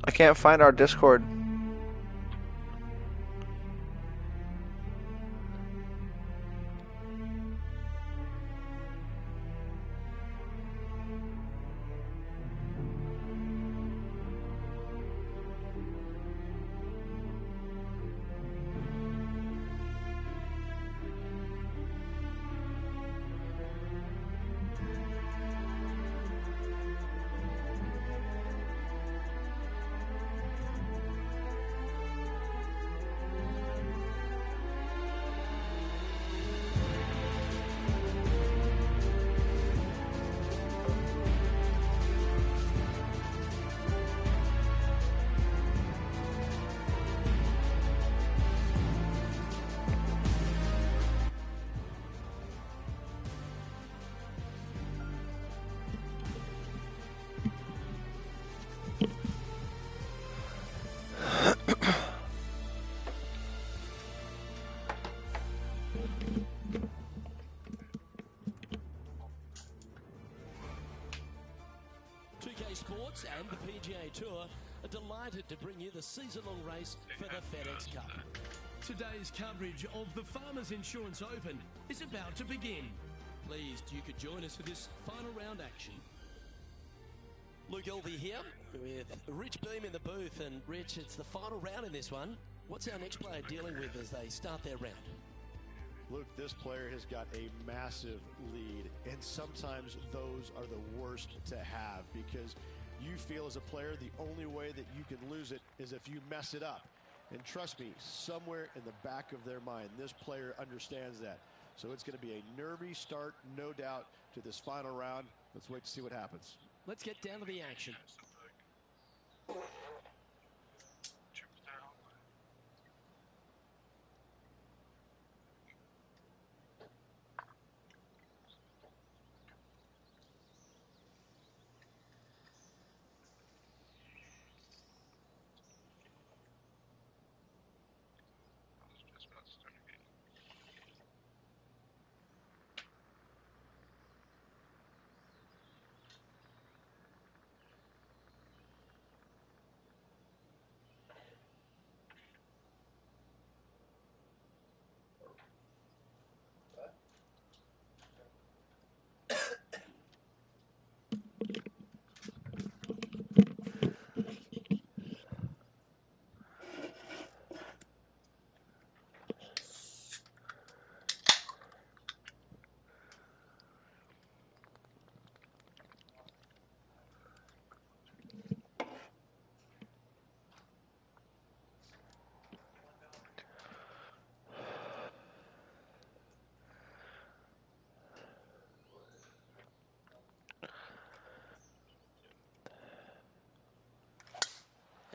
I can't find our Discord. Sports and the PGA Tour are delighted to bring you the season-long race for the FedEx Cup. Today's coverage of the Farmers Insurance Open is about to begin. Pleased you could join us for this final round action. Luke Elvey here with Rich Beam in the booth, and Rich, it's the final round in this one. What's our next player dealing with as they start their round? Luke, this player has got a massive lead, and sometimes those are the worst to have because you feel as a player the only way that you can lose it is if you mess it up. And trust me, somewhere in the back of their mind, this player understands that. So it's going to be a nervy start, no doubt, to this final round. Let's wait to see what happens. Let's get down to the action.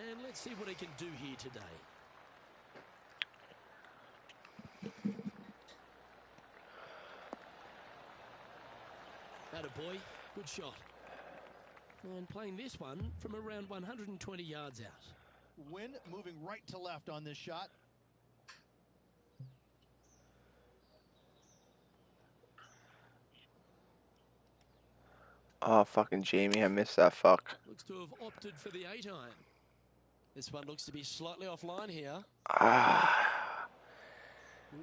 And let's see what he can do here today. Attaboy, good shot. And playing this one from around 120 yards out. Win moving right to left on this shot. Oh, fucking Jamie, I missed that fuck. Looks to have opted for the 8-iron. This one looks to be slightly offline here.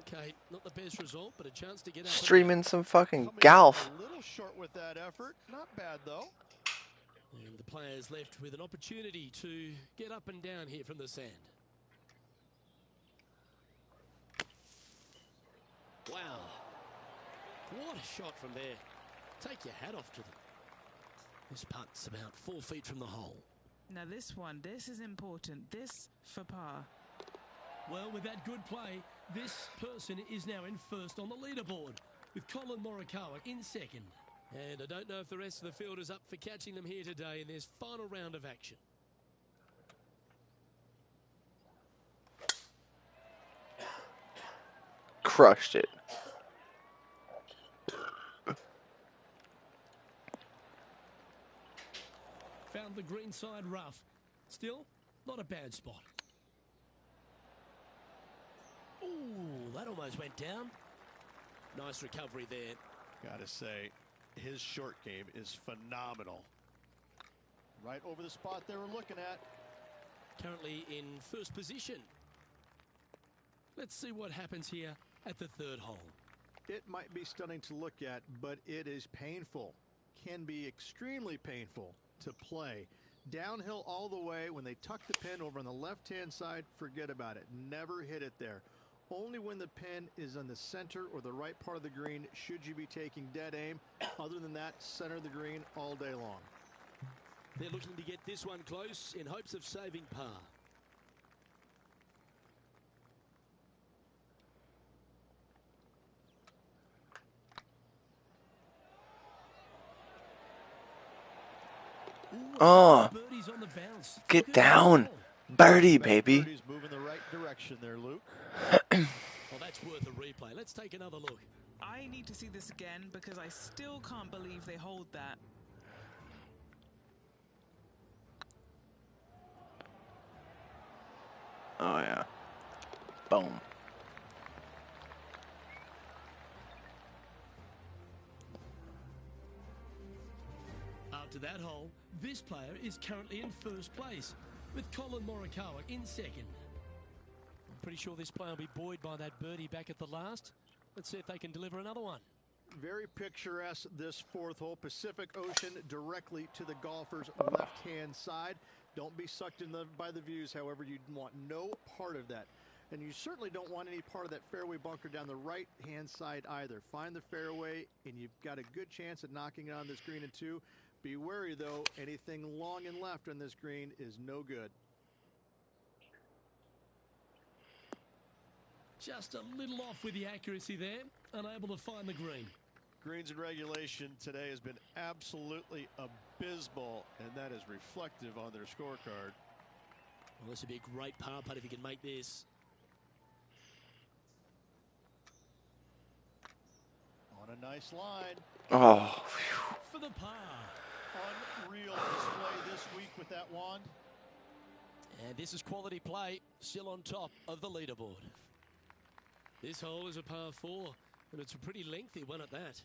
Okay, not the best result, but a chance to get out. Streaming some fucking golf. A little short with that effort. Not bad, though. And the players left with an opportunity to get up and down here from the sand. Wow. What a shot from there. Take your hat off to them. This putt's about 4 feet from the hole. Now this is important. This for par. Well, with that good play, this person is now in first on the leaderboard, with Colin Morikawa in second. And I don't know if the rest of the field is up for catching them here today in this final round of action. Crushed it. Found the green side rough. Still, not a bad spot. Ooh, that almost went down. Nice recovery there. Gotta say, his short game is phenomenal. Right over the spot they were looking at. currently in first position. Let's see what happens here at the third hole. It might be stunning to look at, but it is painful. Can be extremely painful to play. Downhill all the way. When they tuck the pin over on the left-hand side, forget about it. Never hit it there. Only when the pin is on the center or the right part of the green should you be taking dead aim. Other than that, center of the green all day long. They're looking to get this one close in hopes of saving par. Oh, Birdie's on the bounce. get Look at this down. hole. Birdie, baby. Birdie's moving the right direction there, Luke. Well, that's worth a replay. Let's take another look. I need to see this again because I still can't believe they hold that. Oh, yeah. Boom. After that hole, this player is currently in first place, with Colin Morikawa in second. I'm pretty sure this player will be buoyed by that birdie back at the last. Let's see if they can deliver another one. Very picturesque, this fourth hole. Pacific Ocean directly to the golfer's left-hand side. Don't be sucked in by the views, however. You want no part of that. And you certainly don't want any part of that fairway bunker down the right-hand side either. Find the fairway, and you've got a good chance at knocking it on this green in two. Be wary, though. Anything long and left on this green is no good. Just a little off with the accuracy there, unable to find the green. Greens in regulation today has been absolutely abysmal, and that is reflective on their scorecard. Well, this would be a great par putt if he can make this. On a nice line. Oh, phew. For the par. Unreal display this week with that wand. And this is quality play, still on top of the leaderboard. This hole is a par 4, and it's a pretty lengthy one at that.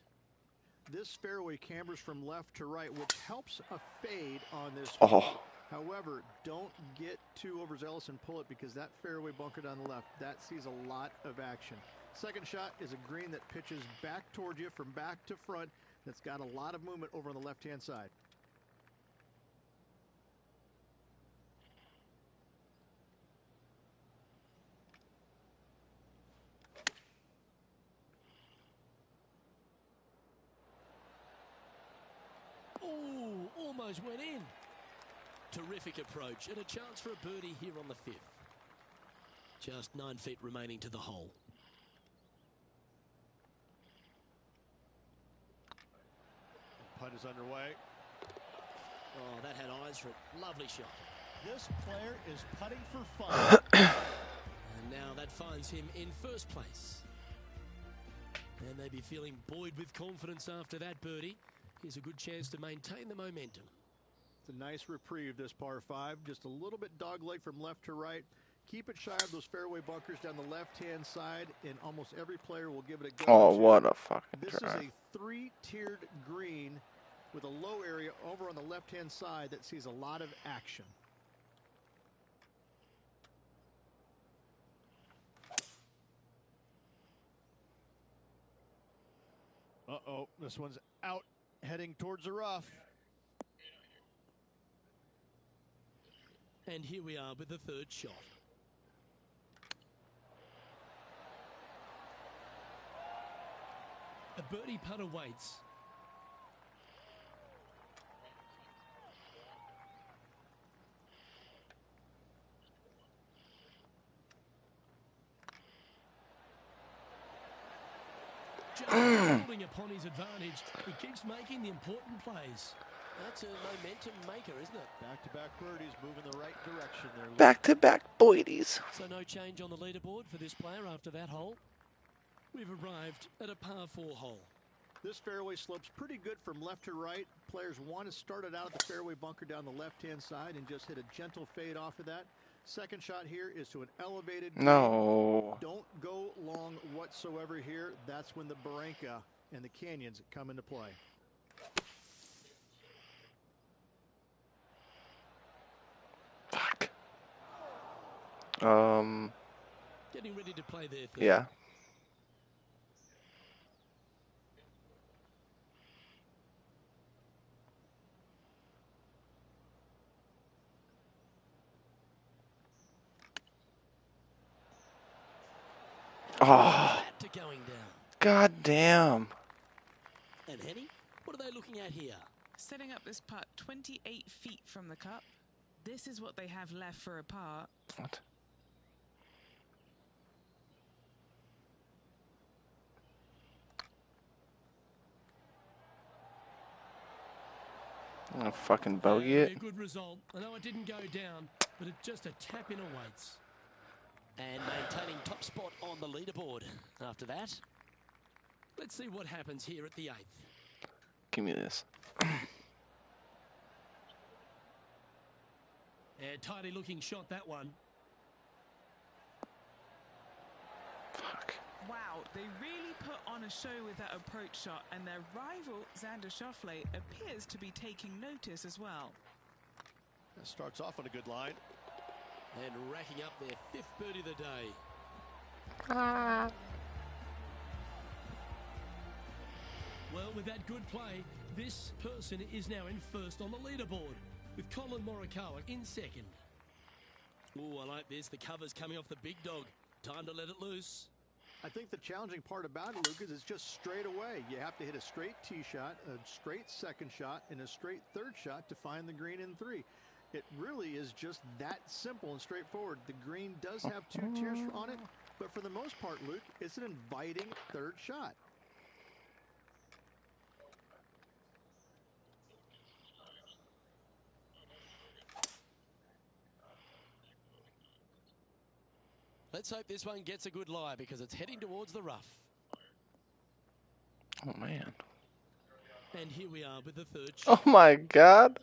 This fairway cambers from left to right, which helps a fade on this. Oh. However, don't get too overzealous and pull it, because that fairway bunker down the left, that sees a lot of action. Second shot is a green that pitches back towards you from back to front. That's got a lot of movement over on the left-hand side. Oh, almost went in. Terrific approach and a chance for a birdie here on the 5th. Just 9 feet remaining to the hole. Putt is underway. Oh, that had eyes for it. Lovely shot. This player is putting for fun. And now that finds him in first place. And they'd be feeling buoyed with confidence after that birdie. Here's a good chance to maintain the momentum. It's a nice reprieve, this par 5. Just a little bit dogleg from left to right. Keep it shy of those fairway bunkers down the left-hand side, and almost every player will give it a go. Oh, what a fucking This drive. is a 3-tiered green with a low area over on the left-hand side that sees a lot of action. Uh-oh, this one's out, heading towards the rough. And here we are with the third shot. A birdie putt awaits. Just building upon his advantage, he keeps making the important plays. That's a momentum maker, isn't it? Back-to-back birdies, moving the right direction there. Luke. Back-to-back boydies. So no change on the leaderboard for this player after that hole. We've arrived at a par 4 hole. This fairway slopes pretty good from left to right. Players want to start it out at the fairway bunker down the left-hand side and just hit a gentle fade off of that. Second shot here is to an elevated green. No. Don't go long whatsoever here. That's when the Barranca and the canyons come into play. Fuck. Getting ready to play their third. Yeah. Oh, Flat to going down. god damn. And Henny, what are they looking at here? Setting up this putt 28 feet from the cup. This is what they have left for a par. What? I'm gonna fucking bogey Very it. good result. I know it didn't go down, but it just a tap in awaits. And maintaining top spot on the leaderboard. After that, let's see what happens here at the 8th. Give me this. And tidy looking shot, that one. Fuck. Wow, they really put on a show with that approach shot, and their rival, Xander Schauffele, appears to be taking notice as well. That starts off on a good line. And racking up their 5th birdie of the day. Well, with that good play, this person is now in first on the leaderboard, with Colin Morikawa in second. Oh, I like this. The cover's coming off the big dog. Time to let it loose. I think the challenging part about it, Luke, is it's just straight away. You have to hit a straight tee shot, a straight second shot, and a straight third shot to find the green in 3. It really is just that simple and straightforward. The green does have 2 tiers on it, but for the most part, Luke, it's an inviting third shot. Let's hope this one gets a good lie because it's heading towards the rough. Oh man. And here we are with the 3rd shot. Oh my god.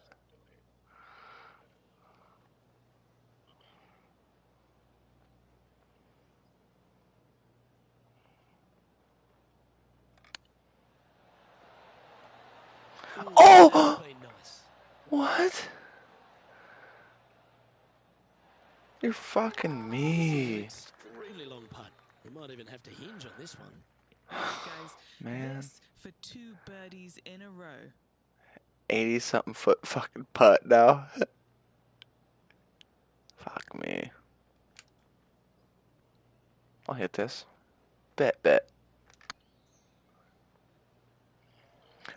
Ooh, Oh! that's been nice. What? You're fucking me. Extremely long putt. We might even have to hinge on this one. Guys, Man. this for 2 birdies in a row. 80-something foot fucking putt now. Fuck me. I'll hit this. Bet.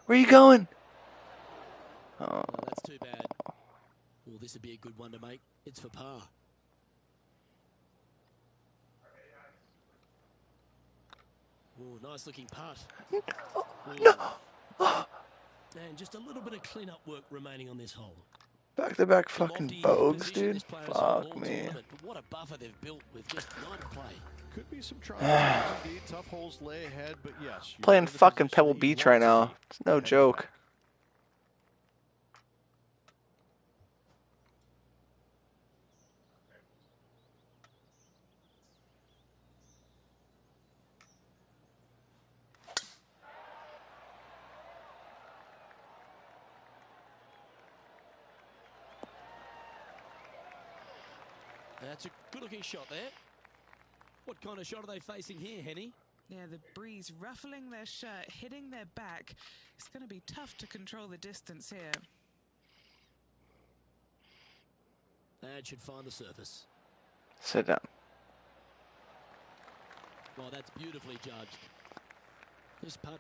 Where you going? Oh. Oh, that's too bad. Well, this would be a good one to make. It's for par. Oh, nice looking putt. No. And just a little bit of clean-up work remaining on this hole. Back-to-back The fucking lofty bogues, position dude. this player's held Fuck all me. tournament, but what a buffer they've built with just 9 to play. Could be some trials indeed. Tough holes lay ahead, but yes. you're Playing in the fucking position Pebble that you Beach want right to now. be. It's no Ahead of joke. That's a good-looking shot there. What kind of shot are they facing here, Henny? Yeah, the breeze ruffling their shirt, hitting their back. It's going to be tough to control the distance here. That should find the surface. Sit down. Oh, that's beautifully judged. This putt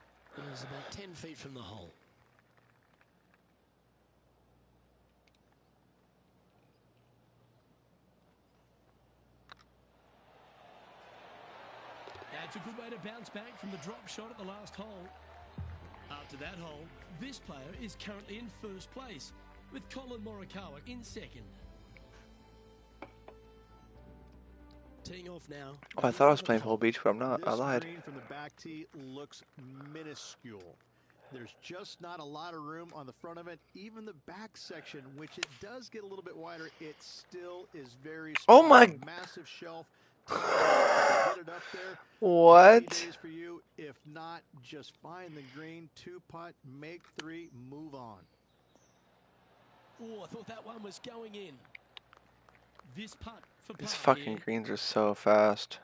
is about 10 feet from the hole. That's a good way to bounce back from the drop shot at the last hole. After that hole, this player is currently in first place, with Colin Morikawa in second. Teeing off now. Oh, I thought I was playing Pebble Beach, but I'm not. I This lied. green from the back tee looks minuscule. There's just not a lot of room on the front of it. Even the back section, which it does get a little bit wider, it still is very small. Oh my- Massive shelf. Get it up there. What? Days for you. If not, just find the green, 2-putt, make 3, move. move on. Oh, I thought that one was going in. This putt for These par fucking here. greens are so fast.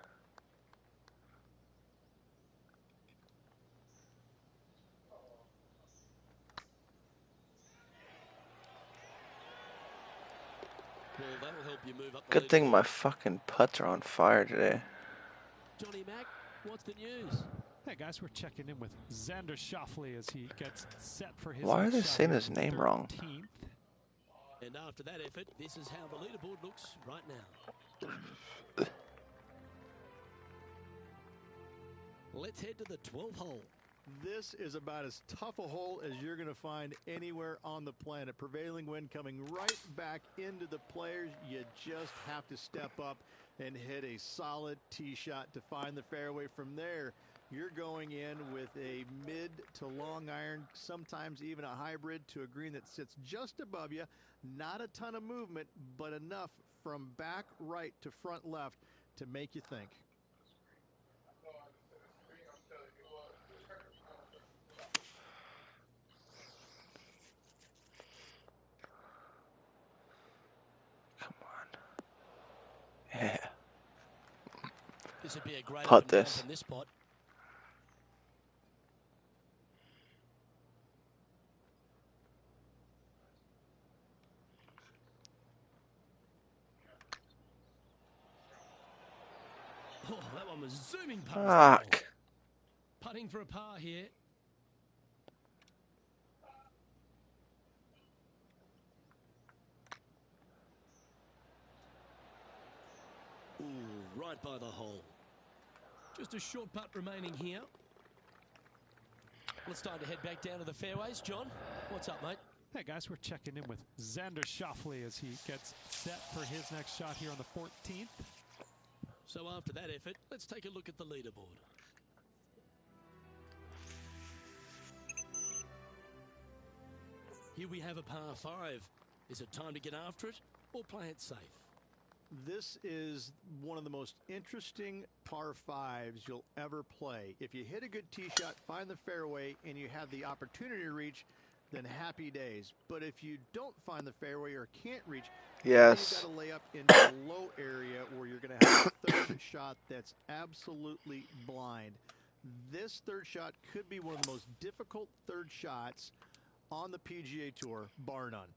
Well, that'll help you move up the Good thing my leaderboard. fucking putts are on fire today. Johnny Mack, what's the news? Hey guys, we're checking in with Xander Schauffele as he gets set for his Why are next they shot saying here his on the name wrong? 13th. And after that effort, this is how the leaderboard looks right now. Let's head to the 12th hole. This is about as tough a hole as you're going to find anywhere on the planet. Prevailing wind coming right back into the players. You just have to step up and hit a solid tee shot to find the fairway. From there, you're going in with a mid to long iron, sometimes even a hybrid, to a green that sits just above you. Not a ton of movement, but enough from back right to front left to make you think. Come on. Yeah. This would be a great Putt up and down this. from this spot. Oh, that one was zooming past the hole. Fuck. Putting for a par here. Ooh, right by the hole. Just a short putt remaining here. Well, it's time to head back down to the fairways. John, what's up, mate? Hey guys, we're checking in with Xander Schauffele as he gets set for his next shot here on the 14th. So after that effort, let's take a look at the leaderboard. Here we have a par 5. Is it time to get after it or play it safe? This is one of the most interesting par 5s you'll ever play. If you hit a good tee shot, find the fairway, and you have the opportunity to reach, then happy days. But if you don't find the fairway or can't reach, Yes. you've got to lay up into a low area where you're going to have a third shot that's absolutely blind. This third shot could be one of the most difficult third shots on the PGA Tour, bar none.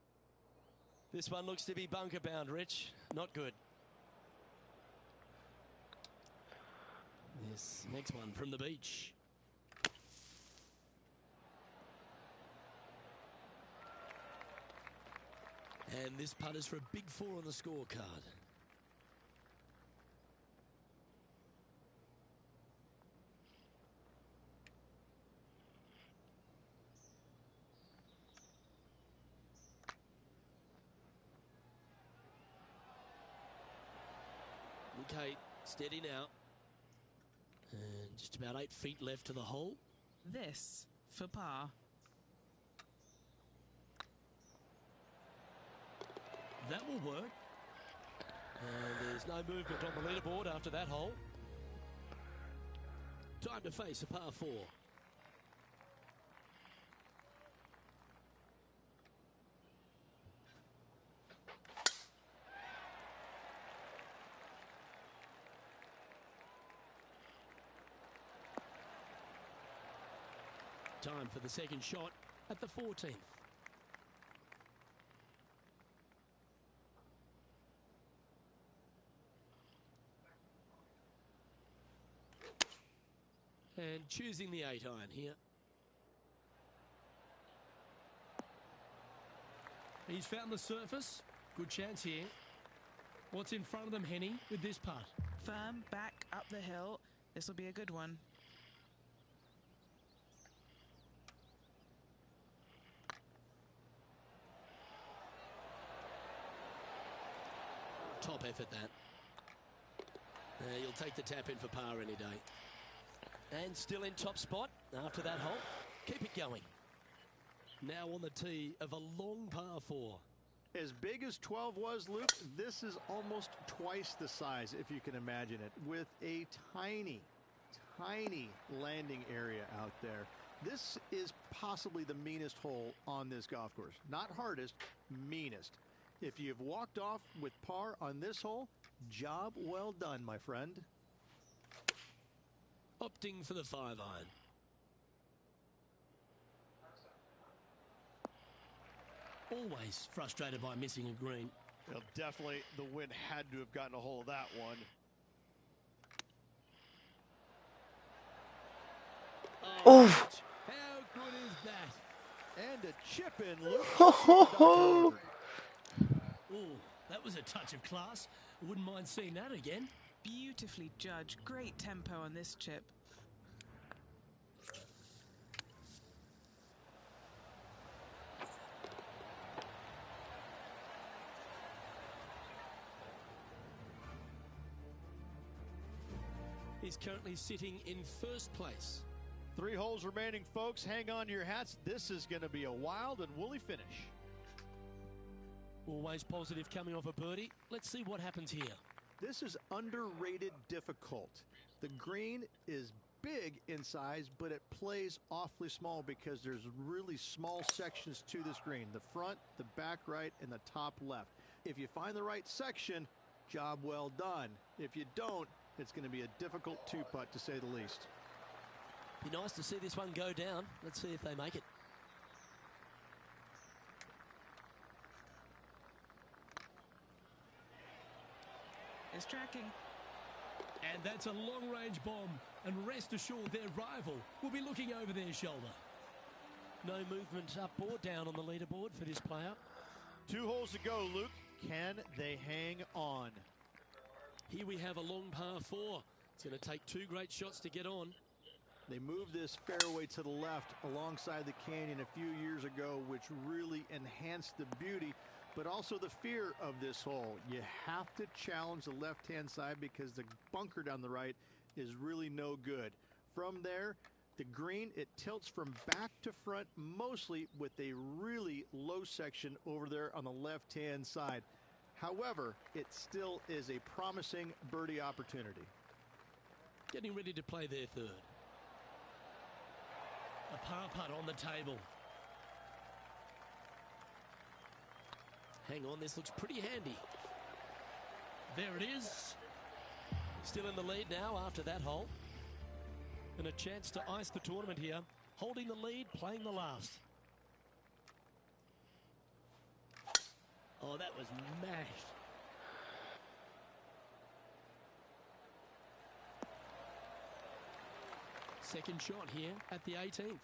This one looks to be bunker bound, Rich. Not good. This next one from the beach. And this putt is for a big 4 on the scorecard. Okay, steady now. And just about 8 feet left to the hole. This for par. That will work. And there's no movement on the leaderboard after that hole. Time to face a par 4. Time for the second shot at the 14th. And choosing the 8 iron here. He's found the surface. Good chance here. What's in front of them, Henny, with this putt? Firm back up the hill. This will be a good one. Top effort, that. You'll take the tap in for par any day. And still in top spot after that hole. Keep it going. Now on the tee of a long par 4. As big as 12 was, Luke, this is almost twice the size, if you can imagine it, with a tiny, tiny landing area out there. This is possibly the meanest hole on this golf course. Not hardest, meanest. If you've walked off with par on this hole, job well done, my friend. Opting for the 5-iron. Always frustrated by missing a green. Well, definitely the wind had to have gotten a hold of that one. Oh. How good is that? And a chip in, Luke. Oh. Oh, that was a touch of class. Wouldn't mind seeing that again. Beautifully judged. Great tempo on this chip. He's currently sitting in first place. 3 holes remaining, folks. Hang on to your hats. This is going to be a wild and woolly finish. Always positive coming off a birdie. Let's see what happens here. This is underrated difficult. The green is big in size, but it plays awfully small because there's really small sections to this green. The front, the back right, and the top left. If you find the right section, job well done. If you don't, it's going to be a difficult 2-putt to say the least. Be nice to see this one go down. Let's see if they make it. It's tracking. And that's a long-range bomb. And rest assured their rival will be looking over their shoulder. No movement up or down on the leaderboard for this player. 2 holes to go, Luke. Can they hang on? Here we have a long par 4. It's going to take 2 great shots to get on. They moved this fairway to the left alongside the canyon a few years ago, which really enhanced the beauty, but also the fear of this hole. You have to challenge the left-hand side because the bunker down the right is really no good. From there, the green, it tilts from back to front mostly with a really low section over there on the left-hand side. However, it still is a promising birdie opportunity. Getting ready to play their third. A par putt on the table. Hang on, this looks pretty handy. There it is. Still in the lead now after that hole. And a chance to ice the tournament here. Holding the lead, playing the last. Oh, that was mashed. Second shot here at the 18th.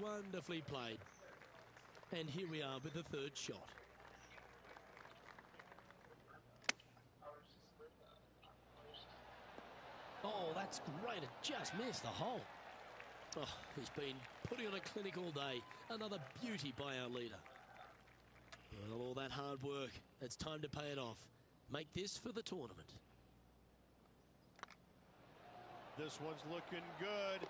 Wonderfully played. And here we are with the third shot. Oh, that's great. It just missed the hole. Oh, he's been putting on a clinic all day. Another beauty by our leader. Well, all that hard work. It's time to pay it off. Make this for the tournament. This one's looking good.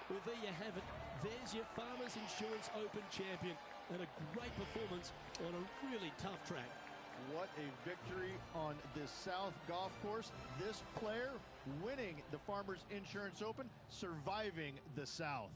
Well, there you have it. There's your Farmers Insurance Open champion. And a great performance on a really tough track. What a victory on this South golf course. This player winning the Farmers Insurance Open, surviving the South.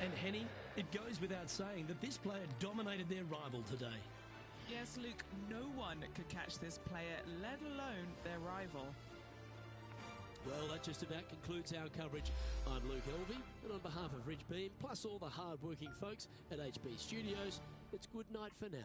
And Henny, it goes without saying that this player dominated their rival today. Yes, Luke, no one could catch this player, let alone their rival. Well, that just about concludes our coverage. I'm Luke Elvey, and on behalf of Rich Beam, plus all the hard-working folks at HB Studios, it's good night for now.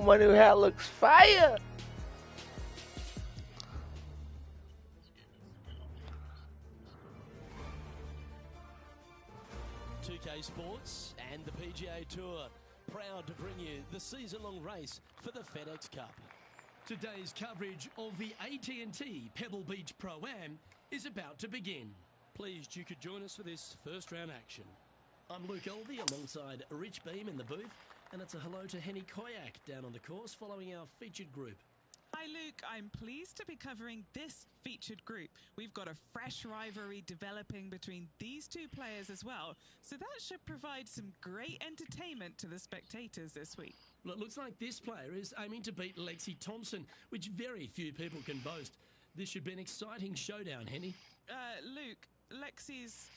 My new hat looks fire. 2K Sports and the PGA Tour, proud to bring you the season-long race for the FedEx Cup. Today's coverage of the AT&T Pebble Beach Pro-Am is about to begin. Pleased you could join us for this first round action. I'm Luke Elvey alongside Rich Beam in the booth, and it's a hello to Henny Koyak down on the course following our featured group. Hi Luke, I'm pleased to be covering this featured group. We've got a fresh rivalry developing between these two players as well, so that should provide some great entertainment to the spectators this week. Well, it looks like this player is aiming to beat Lexi Thompson, which very few people can boast. This should be an exciting showdown, Henny. Luke, Lexi's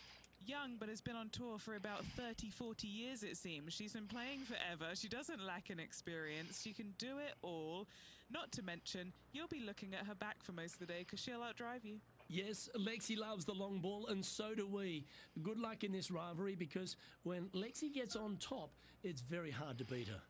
young but has been on tour for about 30-40 years it seems. She's been playing forever. She doesn't lack in experience. She can do it all. Not to mention, you'll be looking at her back for most of the day because she'll outdrive you. Yes, Lexi loves the long ball and so do we. Good luck in this rivalry because when Lexi gets on top, it's very hard to beat her.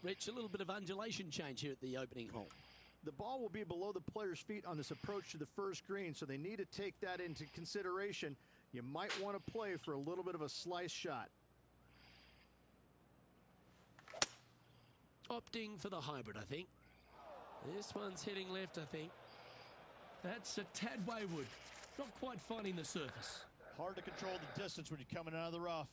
Rich, a little bit of undulation change here at the opening hole. The ball will be below the player's feet on this approach to the first green, so they need to take that into consideration. You might want to play for a little bit of a slice shot. Opting for the hybrid, I think. This one's heading left, I think. That's a tad wayward. Not quite finding the surface. Hard to control the distance when you're coming out of the rough.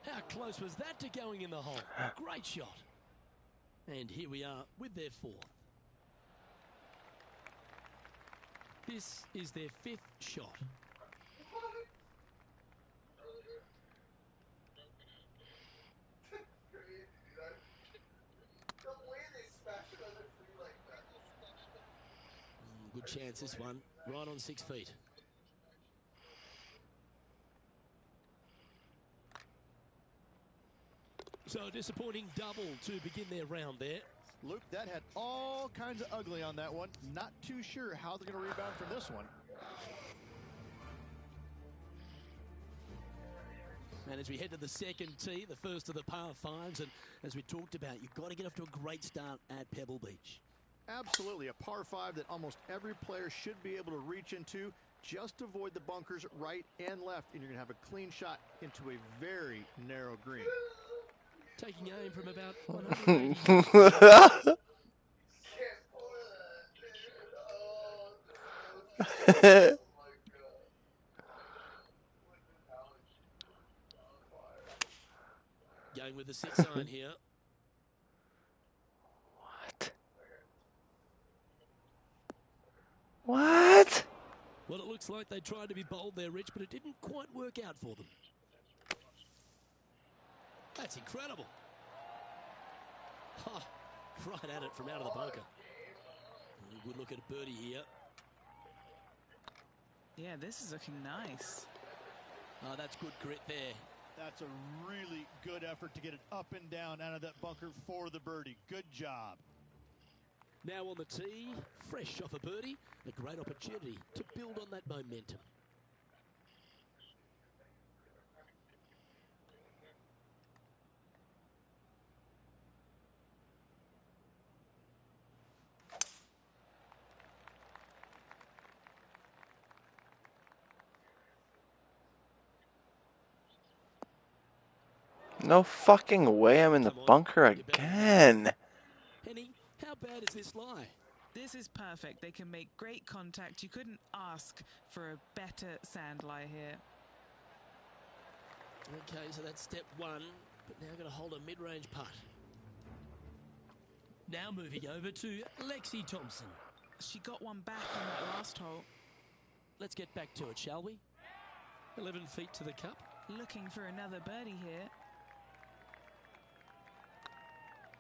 How close was that to going in the hole? Great shot. And here we are with their fourth. This is their fifth shot. Good chance this one, right on 6 feet. So a disappointing double to begin their round there. Luke, that had all kinds of ugly on that one. Not too sure how they're going to rebound from this one. And as we head to the second tee, the first of the par fives, and as we talked about, you've got to get off to a great start at Pebble Beach. Absolutely, a par 5 that almost every player should be able to reach into. Just avoid the bunkers right and left, and you're going to have a clean shot into a very narrow green. Taking aim from about 180. Going with the 6 iron here. What? Well, it looks like they tried to be bold there, Rich, but it didn't quite work out for them. That's incredible. Oh, right at it from out of the bunker. Good look at a birdie here. Yeah, this is looking nice. Oh, that's good grit there. That's a really good effort to get it up and down out of that bunker for the birdie. Good job. Now on the tee, fresh off a birdie, a great opportunity to build on that momentum. No fucking way I'm in the bunker again. Henny, how bad is this lie? This is perfect. They can make great contact. You couldn't ask for a better sand lie here. Okay, so that's step 1, but now going to hold a mid-range putt. Now moving over to Lexi Thompson. She got one back on that last hole. Let's get back to it, shall we? 11 feet to the cup. Looking for another birdie here.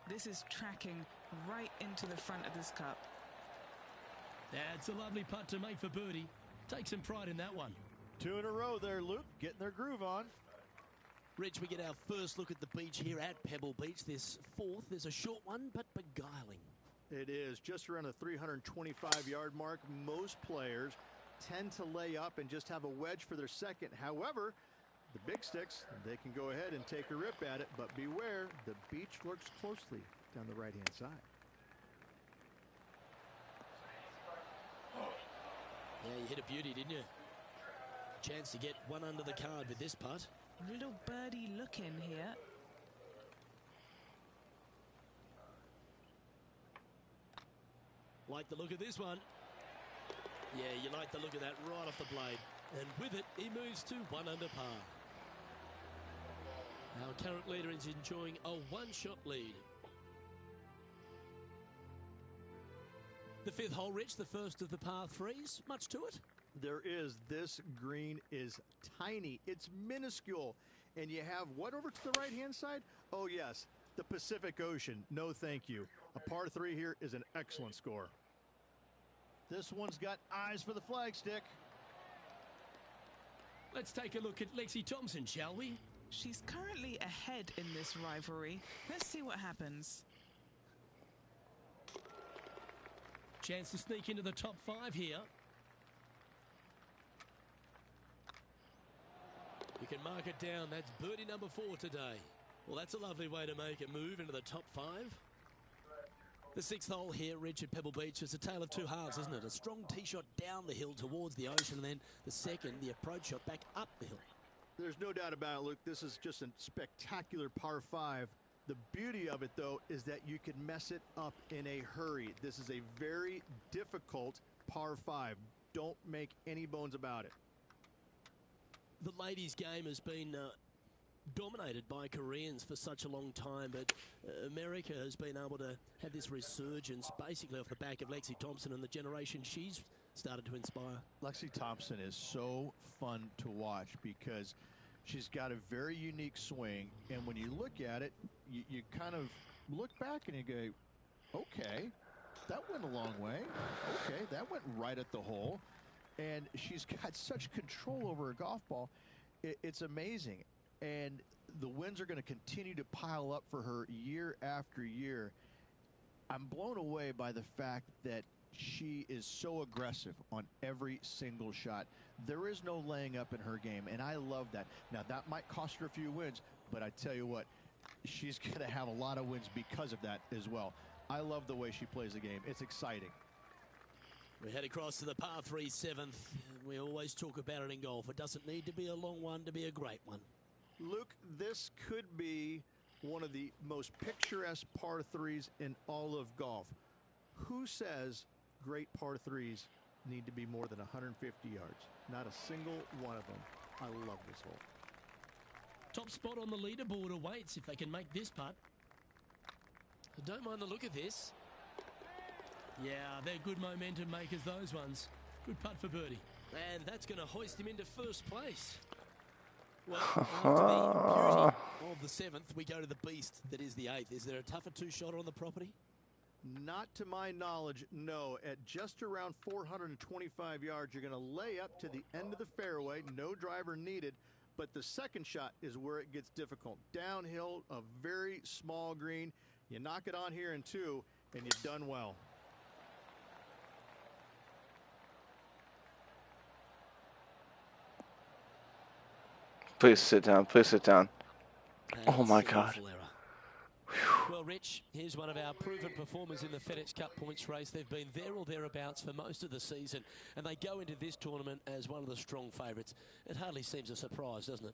This is tracking right into the front of this cup. That's a lovely putt to make for birdie. Take some pride in that one. 2 in a row there, Luke. Getting their groove on. Rich, we get our first look at the beach here at Pebble Beach. This fourth is a short one, but beguiling. It is just around the 325-yard mark. Most players tend to lay up and just have a wedge for their second. However, the big sticks, they can go ahead and take a rip at it, but beware, the beach lurks closely down the right-hand side. Yeah, you hit a beauty, didn't you? Chance to get one under the card with this putt. A little birdie look in here. Like the look of this one. Yeah, you like the look of that right off the blade. And with it, he moves to 1 under par. Our current leader is enjoying a one-shot lead. The fifth hole, Rich, the first of the par threes. Much to it? There is. This green is tiny. It's minuscule. And you have what over to the right-hand side? Oh, yes, the Pacific Ocean. No, thank you. A par 3 here is an excellent score. This one's got eyes for the flagstick. Let's take a look at Lexi Thompson, shall we? She's currently ahead in this rivalry. Let's see what happens. Chance to sneak into the top 5 here. You can mark it down. That's birdie number 4 today. Well, that's a lovely way to make a move into the top 5. The sixth hole here, Rich, at Pebble Beach, is a tale of two halves, isn't it? A strong tee shot down the hill towards the ocean, and then the second, the approach shot back up the hill. There's no doubt about it, Luke. This is just a spectacular par 5. The beauty of it, though, is that you can mess it up in a hurry. This is a very difficult par 5. Don't make any bones about it. The ladies' game has been dominated by Koreans for such a long time, but America has been able to have this resurgence basically off the back of Lexi Thompson and the generation she's started to inspire. Lexi Thompson is so fun to watch because she's got a very unique swing, and when you look at it, you kind of look back and you go, okay, that went a long way. Okay, that went right at the hole. And she's got such control over her golf ball. It's amazing. And the wins are going to continue to pile up for her year after year. I'm blown away by the fact that she is so aggressive on every single shot. There is no laying up in her game, and I love that. Now, that might cost her a few wins, but I tell you what, she's going to have a lot of wins because of that as well. I love the way she plays the game. It's exciting. We head across to the par 3 7th. We always talk about it in golf. It doesn't need to be a long one to be a great one. Luke, this could be one of the most picturesque par 3s in all of golf. Who says great par 3s need to be more than 150 yards? Not a single one of them. I love this hole. Top spot on the leaderboard awaits if they can make this putt. I don't mind the look of this. Yeah, they're good momentum makers, those ones. Good putt for birdie. And that's going to hoist him into first place. Well, after the beauty of the 7th, we go to the beast that is the 8th. Is there a tougher two-shotter on the property? Not to my knowledge, no. At just around 425 yards, you're going to lay up to the end of the fairway. No driver needed. But the second shot is where it gets difficult. Downhill, a very small green. You knock it on here in 2, and you've done well. Please sit down. Please sit down. Oh my God. Well, Rich, here's one of our proven performers in the FedEx Cup points race. They've been there or thereabouts for most of the season, and they go into this tournament as one of the strong favourites. It hardly seems a surprise, doesn't it?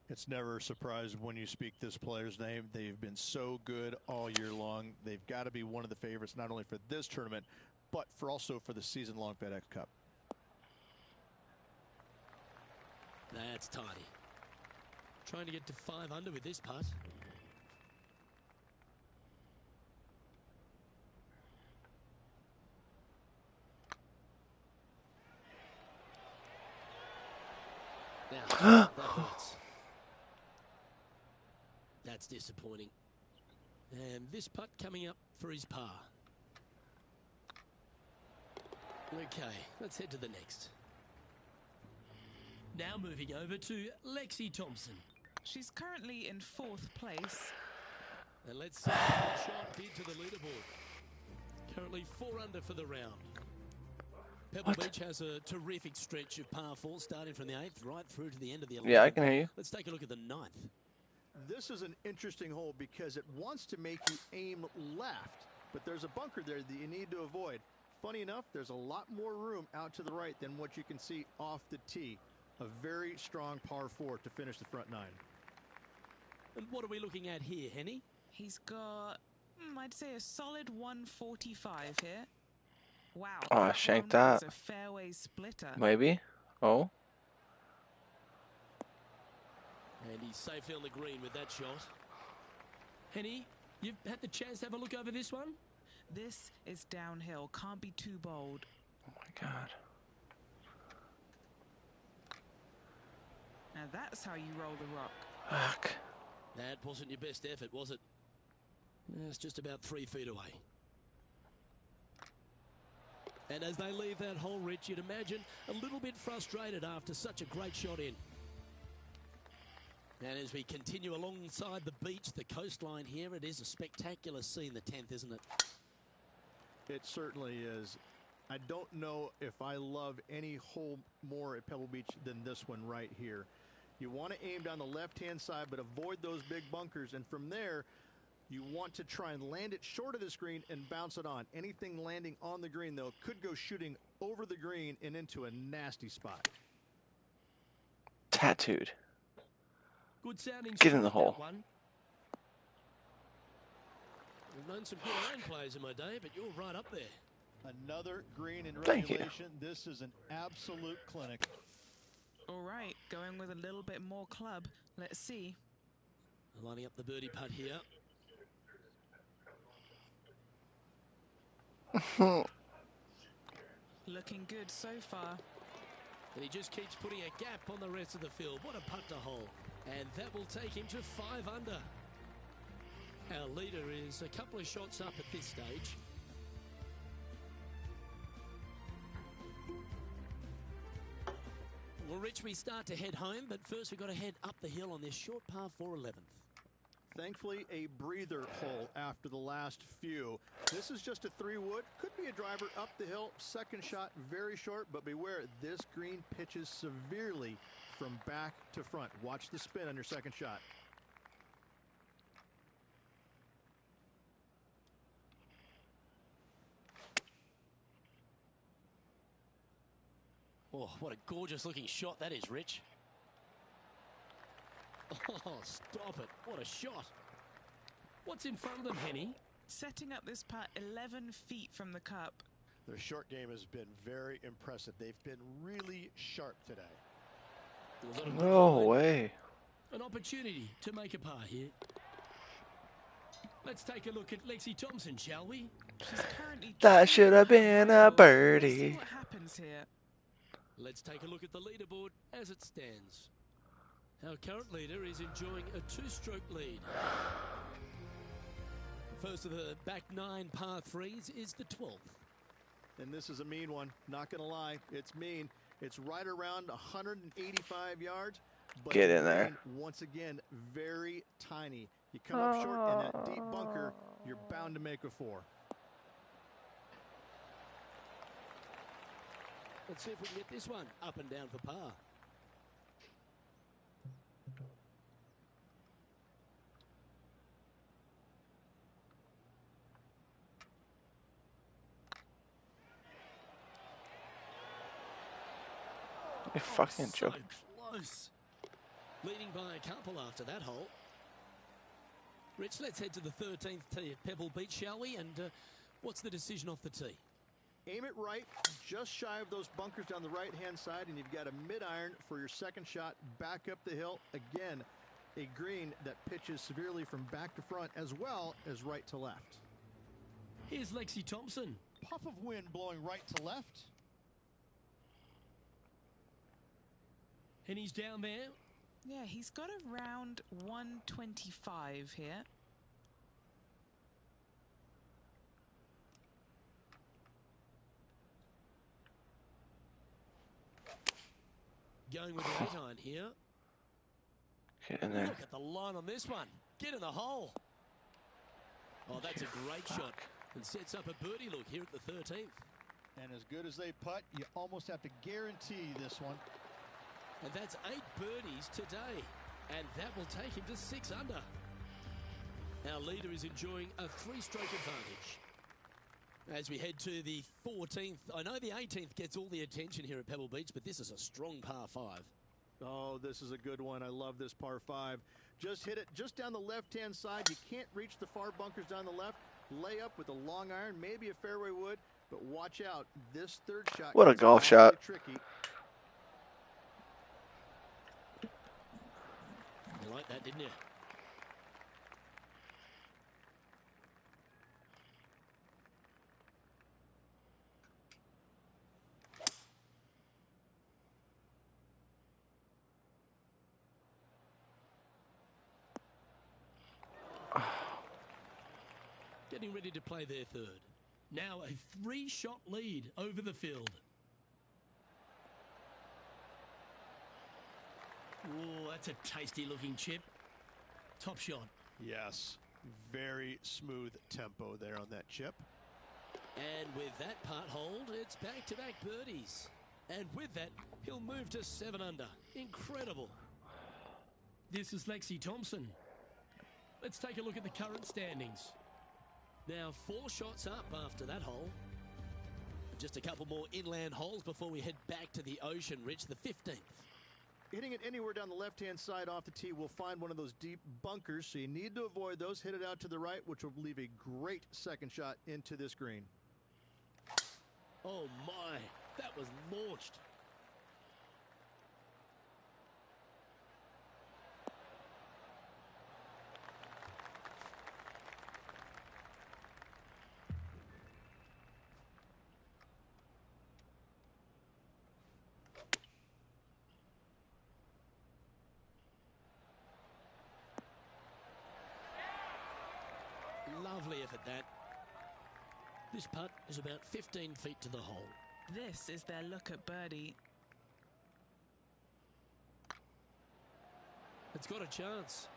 It's never a surprise when you speak this player's name. They've been so good all year long. They've got to be one of the favorites, not only for this tournament, but also for the season-long FedEx Cup. That's tidy. Trying to get to 5 under with this putt. Now, that hurts. That's disappointing. And this putt coming up for his par. Okay, let's head to the next. Now moving over to Lexi Thompson. She's currently in 4th place. And let's see how the shot did to the leaderboard. Currently 4 under for the round. Pebble Beach has a terrific stretch of par 4, starting from the 8th right through to the end of the 11th. Yeah, I can hear you. Let's take a look at the 9th. This is an interesting hole because it wants to make you aim left, but there's a bunker there that you need to avoid. Funny enough, there's a lot more room out to the right than what you can see off the tee. A very strong par 4 to finish the front 9. And what are we looking at here, Henny? He's got, I'd say, a solid 145 here. Wow. Oh, that shanked one was that. a fairway splitter. Maybe. Oh. And he's safely on the green with that shot. Henny, you've had the chance to have a look over this one? This is downhill. Can't be too bold. Oh my God. Now that's how you roll the rock. Fuck. That wasn't your best effort, was it? It's just about 3 feet away. And as they leave that hole, Rich, you'd imagine a little bit frustrated after such a great shot in. And as we continue alongside the beach, the coastline here, it is a spectacular scene, the 10th, isn't it? It certainly is. I don't know if I love any hole more at Pebble Beach than this one right here. You want to aim down the left-hand side, but avoid those big bunkers. And from there, you want to try and land it short of the green and bounce it on. Anything landing on the green, though, could go shooting over the green and into a nasty spot. Tattooed. Good sounding. Get in the hole. One. I've known some good iron players in my day, but you're right up there. Another green in Thank you. regulation. This is an absolute clinic. All right, going with a little bit more club. Let's see. Lining up the birdie putt here. Looking good so far. And he just keeps putting a gap on the rest of the field. What a putt to hole. And that will take him to 5 under. Our leader is a couple of shots up at this stage. Well, Rich, we start to head home, but first we've got to head up the hill on this short par 4 11th. Thankfully, a breather hole after the last few. This is just a 3-wood. Could be a driver up the hill. Second shot, very short, but beware, this green pitches severely from back to front. Watch the spin on your second shot. Oh, what a gorgeous looking shot that is, Rich. Oh, stop it. What a shot. What's in front of them, Henny? Setting up this putt 11 feet from the cup. Their short game has been very impressive. They've been really sharp today. No way. An opportunity to make a par here. Let's take a look at Lexi Thompson, shall we? She's currently That should have been a Let's see birdie. what happens here. Let's take a look at the leaderboard as it stands. Our current leader is enjoying a 2-stroke lead. First of the back 9 par 3s is the 12th. And this is a mean one. Not going to lie. It's mean. It's right around 185 yards. But Get in there. Once again, very tiny. You come up short in that deep bunker, you're bound to make a 4. Let's see if we can get this one up and down for par. You fucking So joking. close. Leading by a couple after that hole. Rich, let's head to the 13th tee at Pebble Beach, shall we? And what's the decision off the tee? Aim it right, just shy of those bunkers down the right-hand side, and you've got a mid-iron for your second shot back up the hill. Again, a green that pitches severely from back to front as well as right to left. Here's Lexi Thompson. Puff of wind blowing right to left. And he's down there. Yeah, he's got around 125 here. Going with the 8 iron here. Get in there. Look at the line on this one. Get in the hole. Oh, that's a great shot. And sets up a birdie look here at the 13th. And as good as they putt, you almost have to guarantee this one. And that's 8 birdies today. And that will take him to 6 under. Our leader is enjoying a 3-stroke advantage. As we head to the 14th, I know the 18th gets all the attention here at Pebble Beach, but this is a strong par 5. Oh, this is a good one. I love this par 5. Just hit it just down the left-hand side. You can't reach the far bunkers down the left. Lay up with a long iron, maybe a fairway wood, but watch out. This third shot. What a golf shot. Tricky. You like that, didn't you? Getting ready to play their third. Now a 3-shot lead over the field. Oh, that's a tasty looking chip. Top shot. Yes, very smooth tempo there on that chip. And with that part hold, it's back-to-back birdies. And with that, he'll move to 7 under. Incredible. This is Lexi Thompson. Let's take a look at the current standings. Now 4 shots up after that hole. Just a couple more inland holes before we head back to the ocean. Rich, the 15th. Hitting it anywhere down the left-hand side off the tee will find one of those deep bunkers, so you need to avoid those. Hit it out to the right, which will leave a great second shot into this green. Oh my, that was launched. Lovely effort that. This putt is about 15 feet to the hole. This is their look at birdie. It's got a chance.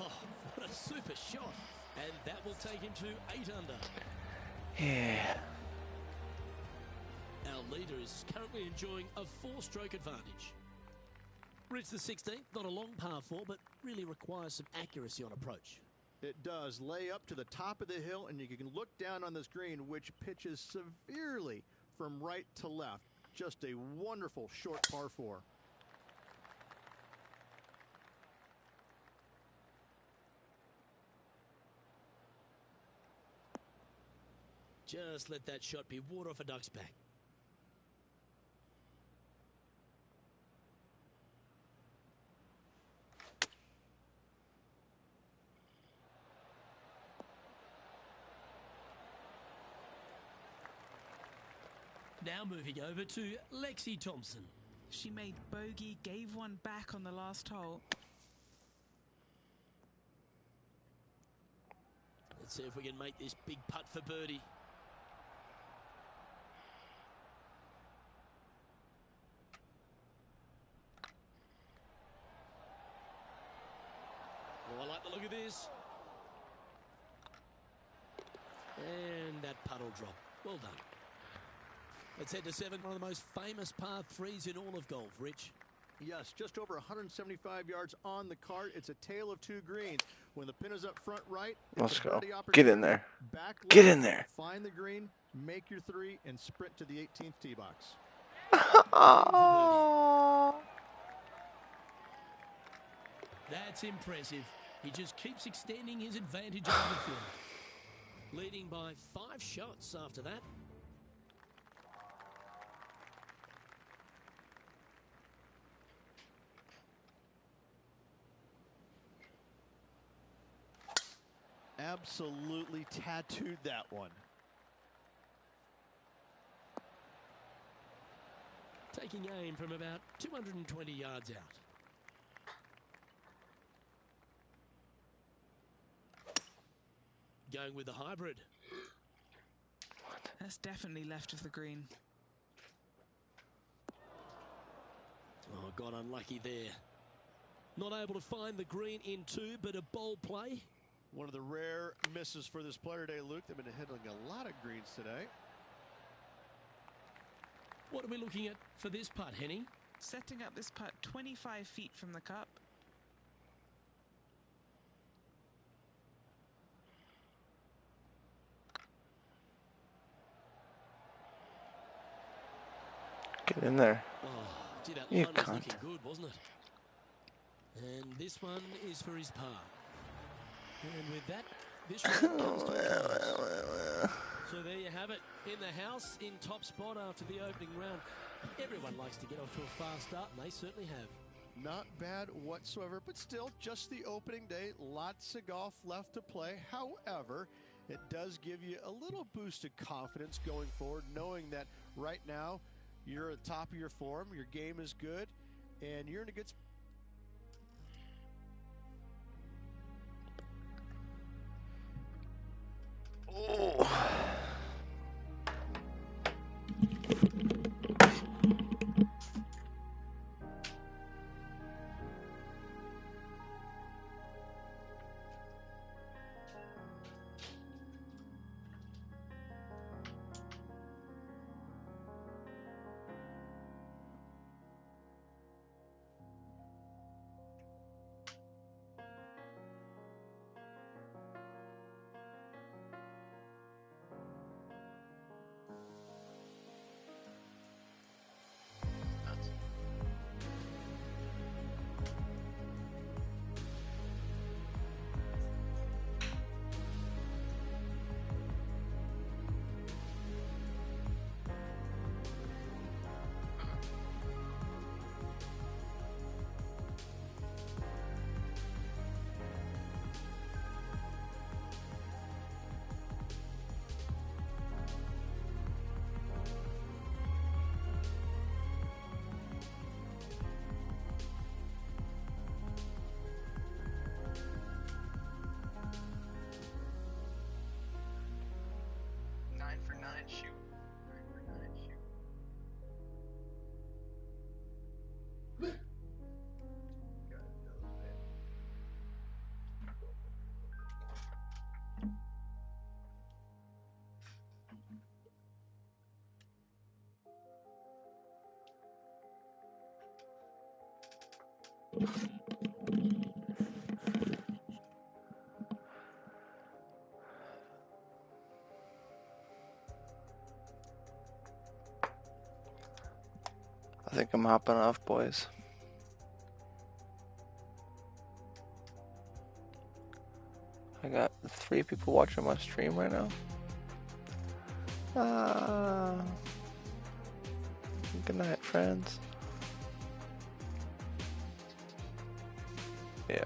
Oh, what a super shot. And that will take him to 8 under. Yeah. Our leader is currently enjoying a 4-stroke advantage. Rich, the 16th, not a long par 4, but really requires some accuracy on approach. It does. Lay up to the top of the hill, and you can look down on this green, which pitches severely from right to left. Just a wonderful short par 4. Just let that shot be water off a duck's back. Now moving over to Lexi Thompson. She made bogey, gave one back on the last hole. Let's see if we can make this big putt for birdie. Oh, I like the look of this. And that putt will drop. Well done. Let's head to 7, one of the most famous par 3s in all of golf. Rich? Yes, just over 175 yards on the cart. It's a tale of 2 greens. When the pin is up front right, Let's it's a go. birdie Get in opportunity. there. Back Get left, in there. Find the green, make your 3, and sprint to the 18th tee box. That's impressive. He just keeps extending his advantage over the field. Leading by 5 shots after that. Absolutely tattooed that one. Taking aim from about 220 yards out. Going with the hybrid. That's definitely left of the green. Oh, got unlucky there. Not able to find the green in two, but a bold play. One of the rare misses for this player today, Luke. They've been handling a lot of greens today. What are we looking at for this putt, Henny? Setting up this putt 25 feet from the cup. Get in there. Oh, gee, that You line was cunt. looking good, wasn't it? And this one is for his par. And with that, this round comes to a close. So there you have it. In the house, in top spot after the opening round. Everyone likes to get off to a fast start, and they certainly have. Not bad whatsoever, but still just the opening day. Lots of golf left to play. However, it does give you a little boost of confidence going forward, knowing that right now you're at the top of your form, your game is good, and you're in a good spot. Oh. I think I'm hopping off, boys. I got 3 people watching my stream right now. Good night, friends. Yeah.